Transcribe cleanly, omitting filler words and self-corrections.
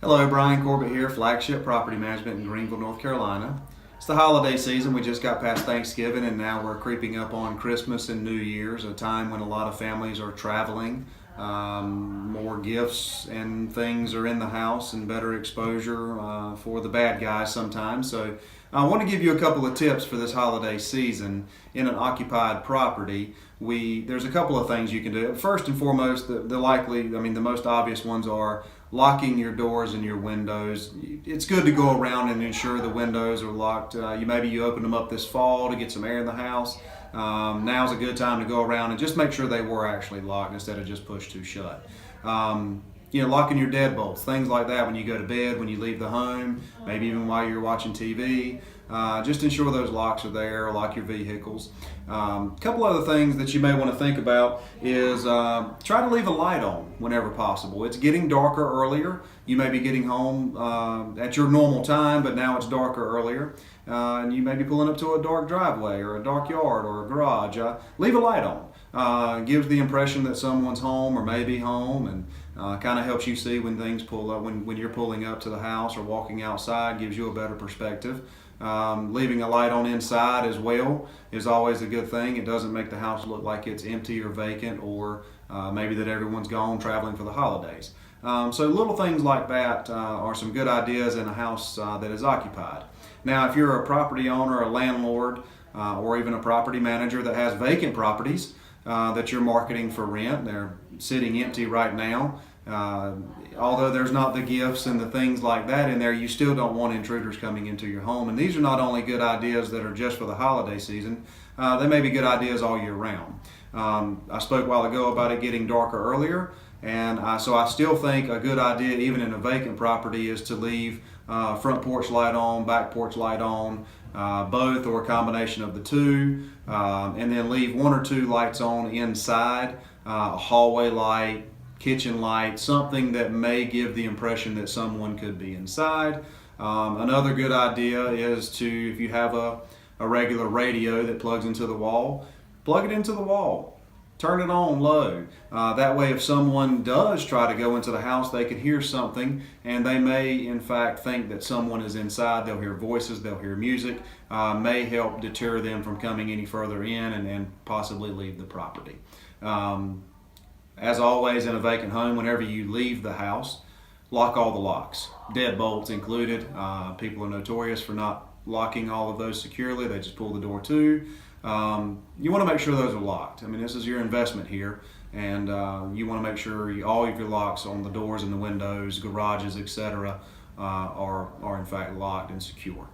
Hello, Brian Corbett here, Flagship Property Management in Greenville, North Carolina. It's the holiday season. We just got past Thanksgiving and now we're creeping up on Christmas and New Year's, a time when a lot of families are traveling. More gifts and things are in the house and better exposure for the bad guys sometimes. So I want to give you a couple of tips for this holiday season in an occupied property. There's a couple of things you can do. First and foremost, the most obvious ones are locking your doors and your windows. It's good to go around and ensure the windows are locked. Maybe you opened them up this fall to get some air in the house. Now's a good time to go around and just make sure they were actually locked instead of just pushed to shut. Locking your deadbolts, things like that when you go to bed, when you leave the home, maybe even while you're watching TV. Just ensure those locks are there, lock your vehicles. A couple other things that you may want to think about is try to leave a light on whenever possible. It's getting darker earlier. You may be getting home at your normal time, but now it's darker earlier. And you may be pulling up to a dark driveway or a dark yard or a garage. Leave a light on. Gives the impression that someone's home or may be home, and kind of helps you see when things pull up, when you're pulling up to the house or walking outside, gives you a better perspective. Leaving a light on inside as well is always a good thing. It doesn't make the house look like it's empty or vacant, or maybe that everyone's gone traveling for the holidays. So little things like that are some good ideas in a house that is occupied. Now, if you're a property owner, a landlord, or even a property manager that has vacant properties that you're marketing for rent, they're sitting empty right now. Although there's not the gifts and the things like that in there, you still don't want intruders coming into your home. And these are not only good ideas that are just for the holiday season, they may be good ideas all year round. I spoke a while ago about it getting darker earlier, and so I still think a good idea, even in a vacant property, is to leave front porch light on, back porch light on, both or a combination of the two, and then leave one or two lights on inside, a hallway light, kitchen light, something that may give the impression that someone could be inside. Another good idea is to, if you have a regular radio that plugs into the wall, plug it into the wall. Turn it on low. That way if someone does try to go into the house, they can hear something, and they may in fact think that someone is inside. They'll hear voices, they'll hear music, may help deter them from coming any further in and possibly leave the property. As always in a vacant home, whenever you leave the house, lock all the locks, deadbolts included. People are notorious for not locking all of those securely. They just pull the door to. You want to make sure those are locked. I mean, this is your investment here, and you want to make sure all of your locks on the doors and the windows, garages, etc., are in fact locked and secure.